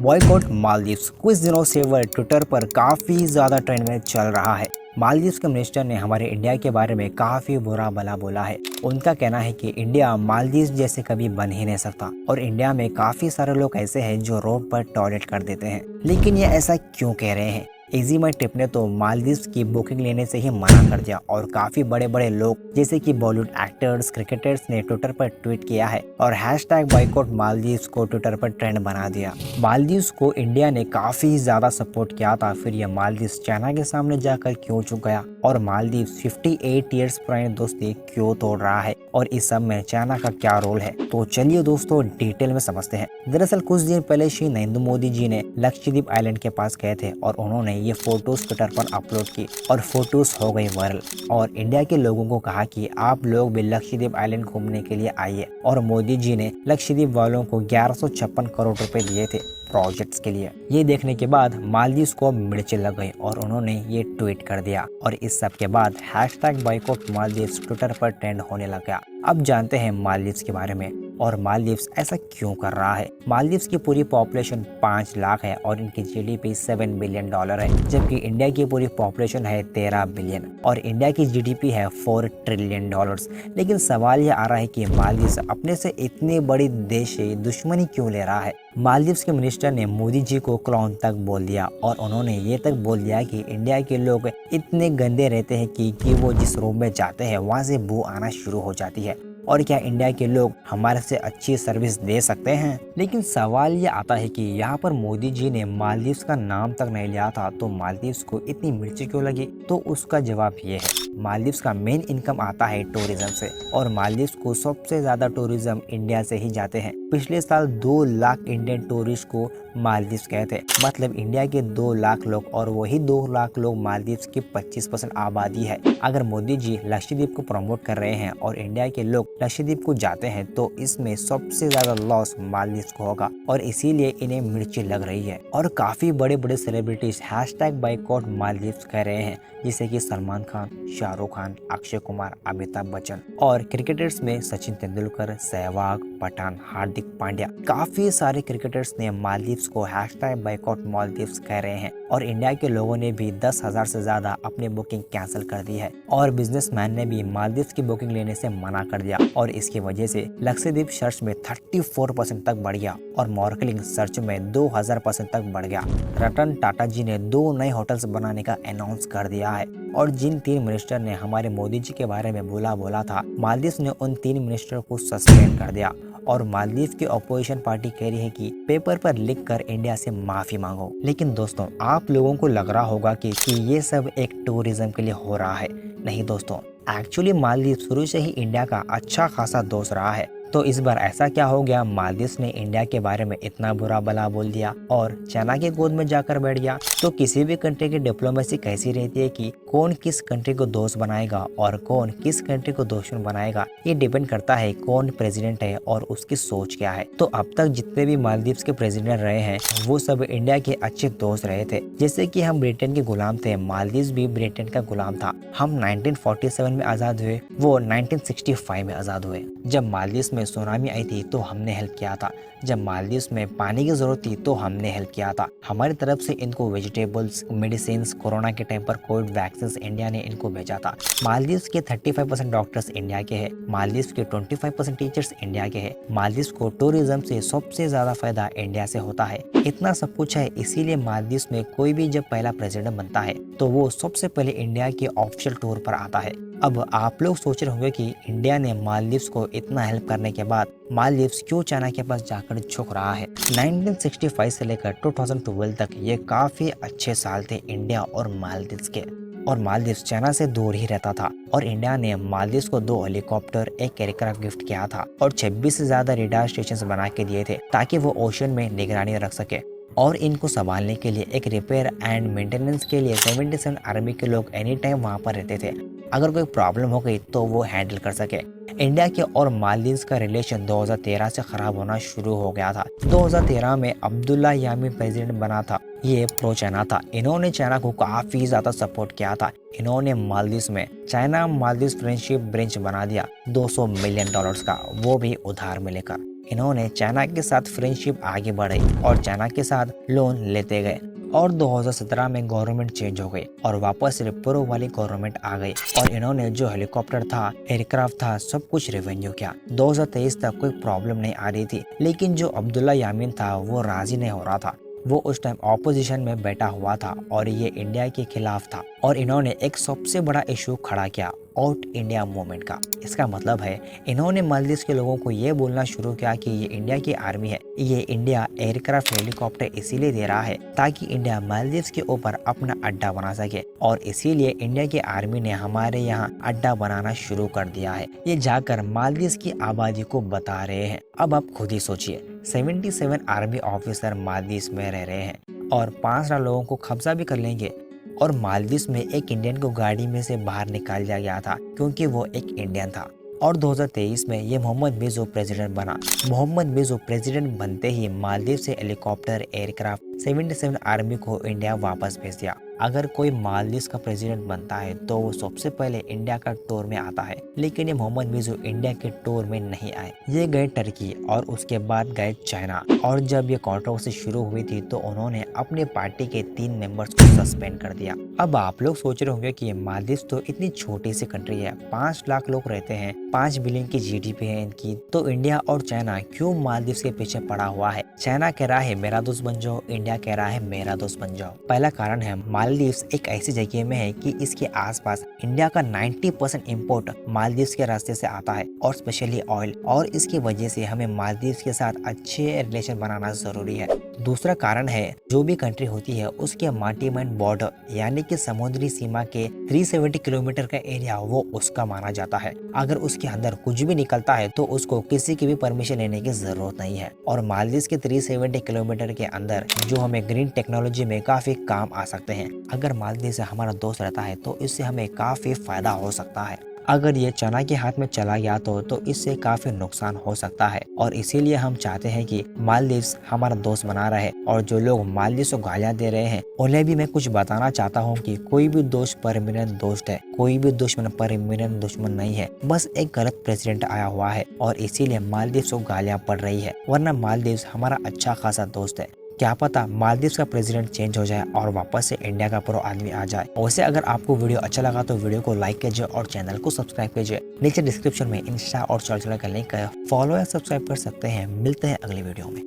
Boycott Maldives कुछ दिनों से वह ट्विटर पर काफ़ी ज़्यादा ट्रेंड में चल रहा है। मालदीव्स के मिनिस्टर ने हमारे इंडिया के बारे में काफ़ी बुरा भला बोला है। उनका कहना है कि इंडिया मालदीव्स जैसे कभी बन ही नहीं सकता और इंडिया में काफ़ी सारे लोग ऐसे हैं जो रोड पर टॉयलेट कर देते हैं। लेकिन ये ऐसा क्यों कह रहे हैं? इजी माई ट्रिप ने तो मालदीव्स की बुकिंग लेने से ही मना कर दिया और काफ़ी बड़े बड़े लोग जैसे कि बॉलीवुड एक्टर्स, क्रिकेटर्स ने ट्विटर पर ट्वीट किया है और हैशटैग बॉयकॉट मालदीव्स को ट्विटर पर ट्रेंड बना दिया। मालदीव्स को इंडिया ने काफ़ी ज़्यादा सपोर्ट किया था, फिर यह मालदीव्स चाइना के सामने जाकर क्यों चुक गया और मालदीव्स 58 ईयर्स पुरानी दोस्ती क्यों तोड़ रहा है और इस सब में चाइना का क्या रोल है, तो चलिए दोस्तों डिटेल में समझते हैं। दरअसल कुछ दिन पहले श्री नरेंद्र मोदी जी ने लक्षद्वीप आइलैंड के पास गए थे और उन्होंने ये फोटोज ट्विटर पर अपलोड की और फोटोज हो गई वायरल और इंडिया के लोगों को कहा कि आप लोग भी लक्षद्वीप आइलैंड घूमने के लिए आइए और मोदी जी ने लक्षद्वीप वालों को 1156 करोड़ रुपए दिए थे प्रोजेक्ट्स के लिए। ये देखने के बाद मालदीव्स को मिर्ची लग गई और उन्होंने ये ट्वीट कर दिया और इस सब के बाद हैशटैग बॉयकॉट मालदीव्स ट्विटर पर ट्रेंड होने लगा। अब जानते हैं मालदीव्स के बारे में और मालदीव्स ऐसा क्यों कर रहा है। मालदीव्स की पूरी पॉपुलेशन 5 लाख है और इनकी जीडीपी $7 बिलियन है, जबकि इंडिया की पूरी पॉपुलेशन है 13 बिलियन और इंडिया की जीडीपी है $4 ट्रिलियन। लेकिन सवाल यह आ रहा है कि मालदीव्स अपने से इतनी बड़ी देश से दुश्मनी क्यों ले रहा है। मालदीव्स के मिनिस्टर ने मोदी जी को क्लाउन तक बोल दिया और उन्होंने ये तक बोल दिया कि इंडिया के लोग इतने गंदे रहते हैं कि वो जिस रूम में जाते हैं वहाँ से बू आना शुरू हो जाती है और क्या इंडिया के लोग हमारे से अच्छी सर्विस दे सकते हैं। लेकिन सवाल ये आता है कि यहाँ पर मोदी जी ने मालदीव्स का नाम तक नहीं लिया था तो मालदीव्स को इतनी मिर्ची क्यों लगी, तो उसका जवाब ये है। मालदीव्स का मेन इनकम आता है टूरिज्म से और मालदीव्स को सबसे ज्यादा टूरिज्म इंडिया से ही जाते हैं। पिछले साल 2 लाख इंडियन टूरिस्ट को मालदीव्स गए थे, मतलब इंडिया के 2 लाख लोग और वही 2 लाख लोग मालदीव्स की 25% आबादी है। अगर मोदी जी लक्षद्वीप को प्रमोट कर रहे हैं और इंडिया के लोग लक्षद्वीप को जाते हैं तो इसमें सबसे ज्यादा लॉस मालदीव्स को होगा और इसीलिए इन्हें मिर्ची लग रही है। और काफी बड़े बड़े सेलिब्रिटीज हैशटैग बॉयकॉट मालदीव्स कह रहे हैं, जैसे कि सलमान खान, शाहरुख खान, अक्षय कुमार, अमिताभ बच्चन और क्रिकेटर्स में सचिन तेंदुलकर, सहवाग, पठान, हार्दिक पांड्या। काफी सारे क्रिकेटर्स ने मालदीव्स को हैशटैग बॉयकॉट मालदीव्स कह रहे हैं और इंडिया के लोगों ने भी 10,000 से ज्यादा अपनी बुकिंग कैंसिल कर दी है और बिजनेसमैन ने भी मालदीव्स की बुकिंग लेने से मना कर दिया और इसकी वजह से लक्षद्वीप सर्च में 34% तक बढ़ गया और मॉर्कलिंग सर्च में 2000% तक बढ़ गया। रतन टाटा जी ने 2 नए होटल्स बनाने का अनाउंस कर दिया है और जिन 3 मिनिस्टर ने हमारे मोदी जी के बारे में बोला था, मालदीव्स ने उन 3 मिनिस्टर को सस्पेंड कर दिया और मालदीव की अपोजिशन पार्टी कह रही है कि पेपर पर लिखकर इंडिया से माफी मांगो। लेकिन दोस्तों आप लोगों को लग रहा होगा कि ये सब एक टूरिज्म के लिए हो रहा है। नहीं दोस्तों, एक्चुअली मालदीव शुरू से ही इंडिया का अच्छा खासा दोस्त रहा है। तो इस बार ऐसा क्या हो गया, मालदीव्स ने इंडिया के बारे में इतना बुरा भला बोल दिया और चाइना के गोद में जाकर बैठ गया। तो किसी भी कंट्री की डिप्लोमेसी कैसी रहती है कि कौन किस कंट्री को दोस्त बनाएगा और कौन किस कंट्री को दुश्मन बनाएगा, ये डिपेंड करता है कौन प्रेसिडेंट है और उसकी सोच क्या है। तो अब तक जितने भी मालदीव्स के प्रेसिडेंट रहे हैं वो सब इंडिया के अच्छे दोस्त रहे थे। जैसे कि हम ब्रिटेन के गुलाम थे, मालदीव्स भी ब्रिटेन का गुलाम था। हम 1947 में आजाद हुए, वो 1965 में आजाद हुए। जब मालदीव्स में सुनामी आई थी तो हमने हेल्प किया था, जब मालदीव्स में पानी की जरूरत थी तो हमने हेल्प किया था। हमारी तरफ से इनको वेजिटेबल्स, मेडिसिन, कोरोना के टाइम पर कोविड वैक्सीन इंडिया ने इनको भेजा था। मालदीव्स के 35% डॉक्टर्स इंडिया के हैं, मालदीव्स के 25% टीचर्स इंडिया के हैं। मालदीव्स को टूरिज्म से सबसे ज्यादा फायदा इंडिया से होता है। इतना सब कुछ है, इसीलिए मालदीव्स में कोई भी जब पहला प्रेसिडेंट बनता है तो वो सबसे पहले इंडिया के ऑफिशियल टूर पर आता है। अब आप लोग सोच रहे होंगे कि इंडिया ने मालदीव्स को इतना हेल्प करने के बाद मालदीव्स क्यों चाइना के पास जाकर झुक रहा है। 1965 से लेकर 2012 तक ये काफी अच्छे साल थे इंडिया और मालदीव्स के, और मालदीव्स चाइना से दूर ही रहता था और इंडिया ने मालदीव्स को 2 हेलीकॉप्टर, 1 एयरक्राफ्ट गिफ्ट किया था और 26 से ज्यादा रेडार स्टेशन बना के दिए थे ताकि वो ओशन में निगरानी रख सके और इनको संभालने के लिए एक रिपेयर एंड मेंटेनेंस के लिए 77 आर्मी के लोग एनी टाइम वहाँ पर रहते थे। अगर कोई प्रॉब्लम हो गई तो वो हैंडल कर सके। इंडिया के और मालदीव्स का रिलेशन 2013 से खराब होना शुरू हो गया था। 2013 में अब्दुल्ला यामी प्रेसिडेंट बना था, ये प्रो चाइना था। इन्होंने चाइना को काफी ज्यादा सपोर्ट किया था। इन्होंने मालदीव्स में चाइना मालदीव्स फ्रेंडशिप ब्रिज बना दिया $200 मिलियन का, वो भी उधार में लेकर। इन्होंने चाइना के साथ फ्रेंडशिप आगे बढ़ाई और चाइना के साथ लोन लेते गए और 2017 में गवर्नमेंट चेंज हो गई और वापस पूर्व वाली गवर्नमेंट आ गई और इन्होंने जो हेलीकॉप्टर था, एयरक्राफ्ट था, सब कुछ रेवेन्यू किया। 2023 तक कोई प्रॉब्लम नहीं आ रही थी, लेकिन जो अब्दुल्ला यामीन था वो राजी नहीं हो रहा था। वो उस टाइम ऑपोजिशन में बैठा हुआ था और ये इंडिया के खिलाफ था और इन्होंने एक सबसे बड़ा इशू खड़ा किया, आउट इंडिया मूवमेंट का। इसका मतलब है इन्होंने मालदीव के लोगों को ये बोलना शुरू किया कि ये इंडिया की आर्मी है, ये इंडिया एयरक्राफ्ट हेलीकॉप्टर इसीलिए दे रहा है ताकि इंडिया मालदीव के ऊपर अपना अड्डा बना सके और इसीलिए इंडिया की आर्मी ने हमारे यहाँ अड्डा बनाना शुरू कर दिया है। ये जाकर मालदीव की आबादी को बता रहे हैं। अब आप खुद ही सोचिए, 77 आर्मी ऑफिसर मालदीव में रह रहे हैं और 5 लोगों को कब्जा भी कर लेंगे और मालदीव में एक इंडियन को गाड़ी में से बाहर निकाल दिया गया था क्योंकि वो एक इंडियन था। और 2023 में ये मोहम्मद बिजो प्रेसिडेंट बना। मोहम्मद बिजो प्रेसिडेंट बनते ही मालदीव से हेलीकॉप्टर, एयरक्राफ्ट, 77 आर्मी को इंडिया वापस भेज दिया। अगर कोई मालदीव का प्रेसिडेंट बनता है तो वो सबसे पहले इंडिया का टूर में आता है, लेकिन ये मोहम्मद बिजो इंडिया के टूर में नहीं आए। ये गए टर्की और उसके बाद गए चाइना और जब ये कंट्रोवर्सी शुरू हुई थी तो उन्होंने अपनी पार्टी के 3 मेंबर्स को सस्पेंड कर दिया। अब आप लोग सोच रहे होंगे कि ये मालदीव तो इतनी छोटी सी कंट्री है, 5 लाख लोग रहते हैं, 5 बिलियन की जीडीपी है इनकी, तो इंडिया और चाइना क्यों मालदीव के पीछे पड़ा हुआ है? चाइना कह रहा है मेरा दोस्त बन जाओ, इंडिया कह रहा है मेरा दोस्त बन जाओ। पहला कारण है मालदीव एक ऐसी जगह में है कि इसके आसपास इंडिया का 90% इम्पोर्ट मालदीव के रास्ते से आता है और स्पेशली ऑयल, और इसकी वजह से हमें मालदीव के साथ अच्छे रिलेशन बनाना जरूरी है। दूसरा कारण है जो भी कंट्री होती है उसके मार्टीमेंट बॉर्डर यानी कि समुद्री सीमा के 370 किलोमीटर का एरिया वो उसका माना जाता है। अगर उसके अंदर कुछ भी निकलता है तो उसको किसी की भी परमिशन लेने की जरूरत नहीं है। और मालदीव के 370 किलोमीटर के अंदर जो हमें ग्रीन टेक्नोलॉजी में काफी काम आ सकते हैं। अगर मालदीव से हमारा दोस्त रहता है तो इससे हमें काफी फायदा हो सकता है। अगर ये चाइना के हाथ में चला गया तो इससे काफी नुकसान हो सकता है और इसीलिए हम चाहते हैं कि मालदीव हमारा दोस्त बना रहे। और जो लोग मालदीव को गालियां दे रहे हैं उन्हें भी मैं कुछ बताना चाहता हूँ कि कोई भी दोस्त परमानेंट दोस्त है, कोई भी दुश्मन परमानेंट दुश्मन नहीं है। बस एक गलत प्रेसिडेंट आया हुआ है और इसीलिए मालदीव को गालियां पड़ रही है, वरना मालदीव हमारा अच्छा खासा दोस्त है। क्या पता मालदीव का प्रेसिडेंट चेंज हो जाए और वापस से इंडिया का पूरा आदमी आ जाए। वैसे अगर आपको वीडियो अच्छा लगा तो वीडियो को लाइक कीजिए और चैनल को सब्सक्राइब कीजिए। नीचे डिस्क्रिप्शन में इंस्टा और सोशल का लिंक है, फॉलो या सब्सक्राइब कर सकते हैं। मिलते हैं अगले वीडियो में।